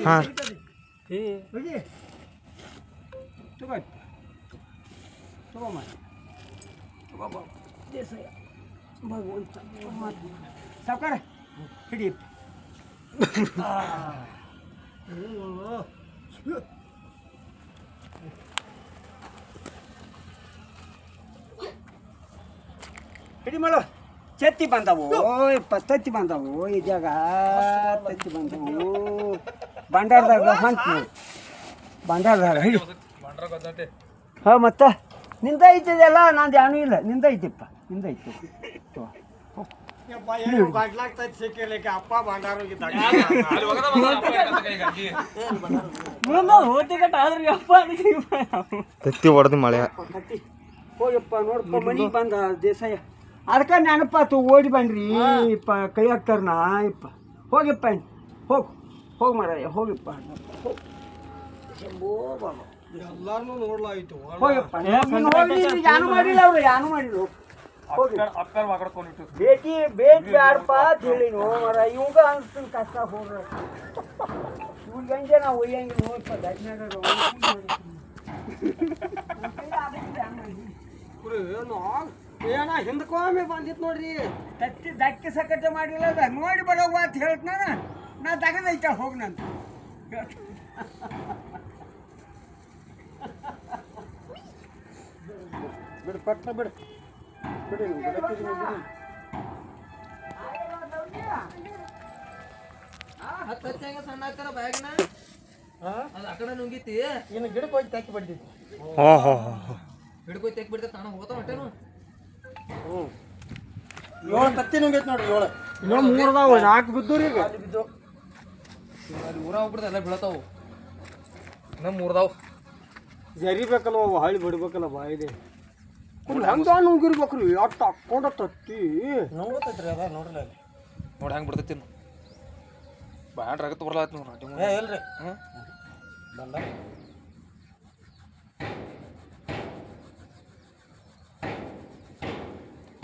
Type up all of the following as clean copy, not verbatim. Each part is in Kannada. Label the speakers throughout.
Speaker 1: ಹಾಂ
Speaker 2: ಹೋಗಿ ತಗೋ ತಗೋಮ್ಮ ತಗೋ ದೇಸಾಯ ಭಗವಂತ ಸಾವ್ಕಾರ ಹಿಡಿ ಹಿಡಿ ಮಾಡು ಚತ್ತಿ ಬಂದವು ತತ್ತಿ ಬಂದವು ಈ ಜಾಗ ತತ್ತಿ ಬಂದವು ಬಂಡಾರದಾಗ ಹೊಂಟ್ ನೋಡಿ ಬಂಡಾರದಾಗ ಹಿಡಿ ಹಾಂ ಮತ್ತೆ ನಿಂದ ಐತಿದೆಲ್ಲ ನಂದು ಏನೂ ಇಲ್ಲ ನಿಂದ ಐತಿಪ್ಪ ನಿಂದ ಐತಿ
Speaker 1: ತತ್ತಿ ಹೊಡೆದು ಮಳೆ
Speaker 2: ಹೋಗಪ್ಪ ನೋಡಪ್ಪ ಮನೆಗೆ ಬಂದ ದೇಸಾಯ ಅದಕ್ಕೆ ನೆನಪಾತು ಓಡಿ ಬನ್ರಿ ಇಪ್ಪ ಕೈ ಹಾಕ್ತಾರನ ಇಪ್ಪ ಹೋಗಪ್ಪ ಹೋಗು ಹೋಗಿ ಮಾರಾಯ ಹೋಗಪ್ಪ
Speaker 3: ಎಲ್ಲಾರನು ನೋಡ್ಲಾಯ್ತು
Speaker 2: ಹೋಗಪ್ಪ ಏನು ಮಾಡಿಲ್ಲ ಅವ್ರು ಏನು ಮಾಡಿಲ್ಲ ಭೇಟಿ ಭೇಟಿ ಬ್ಯಾಡಪ್ಪ ಅಂತ ಹೇಳಿ ಮರ ಇವಾಗ ಅನ್ಸ್ತೀನಿ ಕಷ್ಟ ಹೋಗ್ರ ಇವ್ರಿಗೆ ಹಂಗೆ ನಾವು ಒಯ್ಯಂಗೆ ನೋಡಪ್ಪ
Speaker 3: ಏನ ಹಿಂದಕ್ಕೊಮ್ಮೆ ಬಂದಿತ್ತು ನೋಡ್ರಿ
Speaker 2: ತತ್ತಿ ದಕ್ಕಿ ಸಕಟ ಮಾಡಿಲ್ಲ ಅದ ನೋಡಿ ಬರೋವ ಅಂತ ಹೇಳ್ತಾನ ನಾ ತಗದೈತ ಹೋಗಿ ನಾನು
Speaker 3: ಬಿಡು ಪಟ್ನ ಬಿಡು ಬಿಡಿ
Speaker 4: ಸಣ್ಣ ಹಾಕ್ತಾರ ಬ್ಯಾಗ್ನ ಅದು ಆ ಕಡೆ ನುಂಗಿತಿ
Speaker 3: ಇನ್ನು ಗಿಡಕ್ಕೆ ಹೋಗಿ ತಾಕಿ ಬಡ್ದಿತ್ತು
Speaker 1: ಓಹೋ
Speaker 4: ಹಿಡ್ಕೊ ತೆಗ್ ಬಿಡ್ತ ತಾಣ ಹೋಗ್ತಾವ ಹೊಟ್ಟೆನು
Speaker 3: ಏಳು ತತ್ತಿ ನುಂಗೈತಿ ನೋಡ್ರಿ ಏಳು
Speaker 2: ಇನ್ನೂ 3 ಅದಾವ 4 ಬಿದ್ದು ರೀ
Speaker 3: ಅಲ್ಲಿ ಬಿದ್ದು
Speaker 4: ಅಲ್ಲಿ ಊರ ಹೋಗ್ಬಿಡ್ತ ಎಲ್ಲ ಬೀಳತಾವು ಇನ್ನ 3 ಅದಾವ
Speaker 3: ಜರಿಬೇಕಲ್ಲ ಅವು ಹಳ್ಳಿ ಬಿಡ್ಬೇಕಲ್ಲ ಬಾಯಿದೆ ಹೆಂಗ ನುಂಗಿರ್ಬೇಕ್ರಿ ಅಟ್ಟ ಹಾಕೊಂಡ ತತ್ತಿ ನುಂಗತೈತ್ರಿ ಅದ ನೋಡ್ರಿ ಅಲ್ಲಿ
Speaker 4: ನೋಡಿ ಹೆಂಗೆ ಬಿಡ್ತೈತಿ ಬ್ಯಾಡ್ ರಗತ್ ಬರ್ಲಾತ್ ನೋಡಿ
Speaker 3: ಏ ಇಲ್ರಿ ಬಂದ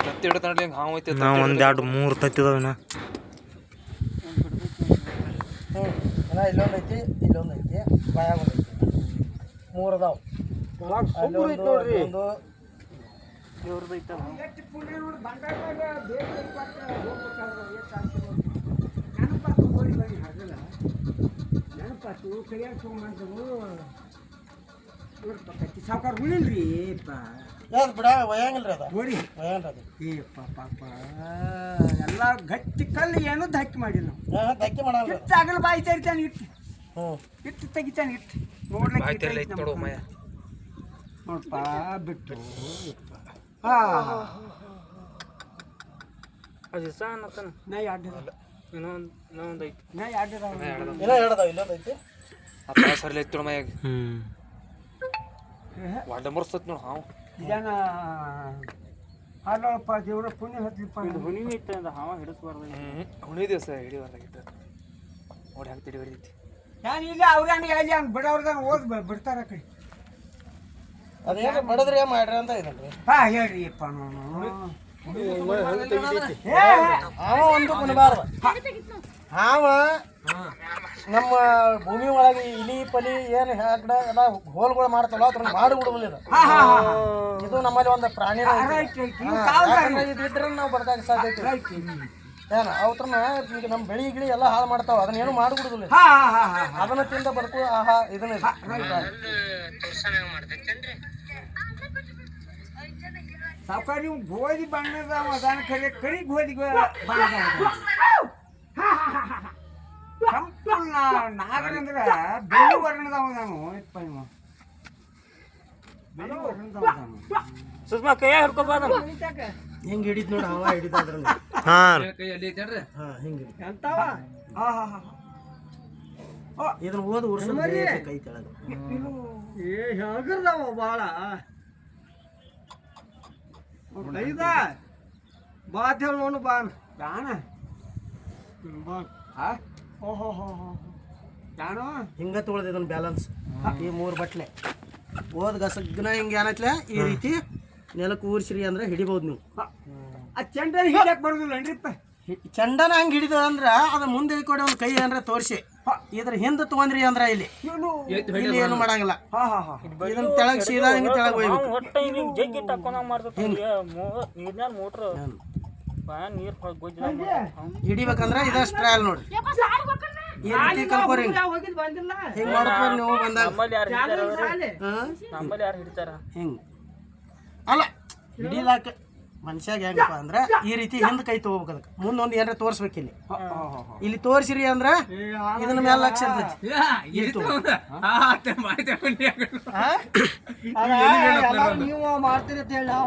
Speaker 4: ತತ್ತಿ ಹಿಡ್ತಾನ್ರಿ ಹಿಂಗೆ ಹಾವು ಐತಿ
Speaker 1: ನಾವು 1 2 3 ತತ್ತಿದಾವಿನ
Speaker 3: ಇಲ್ಲೊಂದು ಐತಿ ಇಲ್ಲೊಂದು ಐತಿ ಬಾಯಾಗ ಒಂದು ಐತಿ 3 ಅದಾವ ಸೂಪರ್ ಐತಿ ನೋಡ್ರಿ ಒಂದು ದೇವ್ರದ್ದು ಐತ
Speaker 2: ನೆನಪಾತು ಕೈಯಾಗ ತೊಗೊಂಡ್ರು ಸಾವ್ಕಾರ ಉಳಿಲ್ರಿ
Speaker 3: ಯಾವ್ದು ಬಿಡ ಒಯ್ಯಂಗಿಲ್ರಿ ಅದ
Speaker 2: ನೋಡಿ
Speaker 3: ಒಯ್ಯಂಗ್ರಿ ಅದು
Speaker 2: ಏಪ್ಪ ಪಾಪ ಎಲ್ಲ ಗಟ್ಟಿ ಕಲ್ಲು ಏನೂ ಧಕ್ಕಿ ಮಾಡಿ ನಾವು
Speaker 3: ಧಕ್ಕಿ ಮಾಡಲ್ಲ
Speaker 2: ಇಟ್ಟು ಆಗಲು ಬಾಯಿ ತೆರಿತಾನೆ ಇಟ್ಟು
Speaker 3: ಹ್ಞೂ
Speaker 2: ಇಟ್ಟು ತೆಗಿತಾನೆ ಇಟ್ಟು
Speaker 4: ಐತಿ ನೋಡು ಮಯ
Speaker 2: ನೋಡಪ್ಪ ಬಿಟ್ಟು ಹಾಂ
Speaker 4: ಅದು ಸಣ್ಣ
Speaker 2: ನಾ ಅಡ್ಡಲ್ಲ
Speaker 4: ಇನ್ನೊಂದು ಐತಿ
Speaker 2: ನಾ ಅಡ್ಡದ
Speaker 3: ಏನೋ ಹೇಳ್ದಾವ ಇಲ್ಲೊಂದು ಐತಿ
Speaker 4: ಅಪ್ಪ ಸರಿ ಐತಿ ನೋಡು ಮಯಾಗ
Speaker 1: ಹ್ಞೂ
Speaker 4: ವಾಡ ಮರ್ಸ್ತತ್ ನೋಡು ಹಾವು
Speaker 2: ಜನ ಅಲ್ಲಪ್ಪ ದೇವ್ರ ಪುಣ್ಯ ಹತ್ಲಿಪ್ಪ
Speaker 4: ಹುಣಿವಿ ಐತೆ ಅಂದ್ರೆ ಹಾವ ಹಿಡಿಸ್ಬಾರ್ದು ಹುಣಿ ದಿವಸ ಹಿಡಿಬಾರ್ದಾಗಿತ್ತು ನೋಡಿ ಹೆಂಗೆ ತಿಡಿ ಹೊಡಿತೈತಿ
Speaker 2: ನಾನು ಇಲ್ಲ ಅವ್ರನ್ನ ಹೇಳಿ ಹಂಗೆ ಬಿಡೋರ್ದನ್ನ ಓದ್ ಬಿಡ್ತಾರ ಕಡೆ
Speaker 3: ಅದೇನು ಬಡದ್ರಿ ಮಾಡ್ರಿ ಅಂತ ಇದಲ್ರಿ
Speaker 2: ಹಾಂ ಹೇಳ್ರಿ ಅಪ್ಪ ನಾನು
Speaker 3: ಹಾವ ಒಂದು ಕುಣಿಬಾರ್ದು ಹಾವ ನಮ್ಮ ಭೂಮಿ ಒಳಗೆ ಇಲಿ ಪಲಿ ಏನು ಕಡೆ ಎಲ್ಲ ಹೋಲ್ಗಳು ಮಾಡ್ತಾವಲ್ಲ ಅದ್ರ ಮಾಡಿ ಬಿಡುವುದಿಲ್ಲ ಇದು ನಮ್ಮಲ್ಲಿ ಒಂದು ಪ್ರಾಣಿ ಇದ್ರೆ ನಾವು ಬಡ್ದಾಗ ಸಾಧ್ಯ ಐತಿ ಏನ ಅವ್ರನ್ನ ಈಗ ನಮ್ಮ ಬೆಳಿ ಗಿಳಿ ಎಲ್ಲ ಹಾಳು ಮಾಡ್ತಾವ ಅದನ್ನ ಏನು ಮಾಡಿಬಿಡುದಿಲ್ಲ ಅದನ್ನ ತಿಂದ ಬದುಕು ಆಹಾ ಇದನ್ನ
Speaker 2: ಸಾವುಕಾರ ನೀವು ಗೋಧಿ ಬಣ್ಣದ ಅದಾನ ಖರೆ ಕರಿ ಗೋಧಿ ಬಣ್ಣದ ಕೆಂಪು ನಾಗರಂದ್ರ ಬೆಳ್ಳಿ ವರ್ಣದವ ನಾನು ಇಪ್ಪ ಇವ ಬೆಳ್ಳಿ ವರ್ಣದವ ನಾನು
Speaker 4: ಸುಷ್ಮಾ ಕೈಯ ಹಿಡ್ಕೊಬಾದ
Speaker 3: ಹಿಂಗೆ ಹಿಡಿದ್ ನೋಡಿ ಹಾವ ಹಿಡಿದಾದ್ರ
Speaker 1: ಹಾಂ
Speaker 4: ಕೈಯಲ್ಲಿ ಐತೇನ್ರಿ
Speaker 3: ಹಾ ಹಿಂಗೆ
Speaker 2: ಎಂತವ
Speaker 3: ಇದನ್ನ ಓದ್ ಉರ್ಸ ಕೈ ಕೆಳಗ
Speaker 2: ಏ ಹೆಗರ್ದವ ಭಾಳ ಐದ ಬಾತ್ ಹೇಳಿ ನೋಡು ಬಾನ್ ಬಾಣ ಬಾನ್ ಓಹೋ ಹೋ ಹೋ ಯಾನು
Speaker 3: ಹಿಂಗ ತೊಗೊಳ್ದ ಇದನ್ನ ಬ್ಯಾಲೆನ್ಸ್ ಈ 3 ಬಟ್ಲೆ ಓದ್ ಗಸಗ್ನ ಹಿಂಗೆ ಏನೈತ್ಲೆ ಈ ರೀತಿ ನೆಲಕ್ಕೆ ಊರ್ಸಿರಿ ಅಂದ್ರೆ ಹಿಡಿಬಹುದು ನೀವು
Speaker 2: ಆ ಚೆಂಡನ ಹಿಡಿಯಕ್ಕೆ ಬರೋದಿಲ್ಲ ಅನ್ರಿಪ್ಪ
Speaker 3: ಚಂಡನ ಹಂಗೆ ಹಿಡಿದ ಅಂದ್ರೆ ಅದ ಮುಂದೆ ಕೊಡಿ ಒಂದು ಕೈ ಏನ್ರ ತೋರಿಸಿ ಇದ್ರ ಹಿಂದೆ ತಗೊಂಡ್ರಿ ಅಂದ್ರ ಇಲ್ಲಿ ಇಲ್ಲಿ ಏನು ಮಾಡಂಗಿಲ್ಲ
Speaker 2: ಹಾ ಹಾ ಹಾ
Speaker 3: ಇದನ್ನ ತೆಳಗ್ ಸೀದಾ ಹಿಂಗೆ ತೆಳಗ್ ಹೋಗ್ಬೇಕು
Speaker 5: ಒಟ್ಟ ಹಿಂಗೆ ಜಗ್ಗಿ ತಕೊಂಡಂಗೆ ಮಾಡ್ತೈತಿ ನೀರ್ನಾಗ ಮೋಟ್ರ್ ನೀರು ಗೊಜ್ಜ
Speaker 3: ಹಿಡಿಬೇಕಂದ್ರ ಇದ ಸ್ಟ್ರೈಲ್ ನೋಡ್ರಿ ಈ ರೀತಿ ಕಲ್ಕೋರಿ ಹಿಂಗ್ ಮಾಡತ್ವ ನೀವು ಬಂದಾಗ
Speaker 5: ನಮ್ಮಲ್ಲಿ ಯಾರು ಹಿಡಿತಾರ ನಮ್ಮಲ್ಲಿ ಯಾರು ಹಿಡಿತಾರ
Speaker 3: ಹಿಂಗ್ ಅಲ್ಲ ಹಿಡಿಲಾಕ ಮನುಷ್ಯಾಗ ಹೆಂಗಪ್ಪ ಅಂದ್ರ ಈ ರೀತಿ ಹಿಂದ್ ಕೈ ತಗೋಬೇಕು ಅದಕ್ಕೆ ಮುಂದೊಂದು ಏನಾರ ತೋರ್ಸ್ಬೇಕು ಇಲ್ಲಿ ತೋರ್ಸಿರಿ ಅಂದ್ರ ಇದನ್ನ ಮೇಲೆ ಲಕ್ಷ ಇರ್ತೈತಿ
Speaker 2: ನೀವು ಮಾಡ್ತೀರಿ ಅಂತ ಹೇಳಿ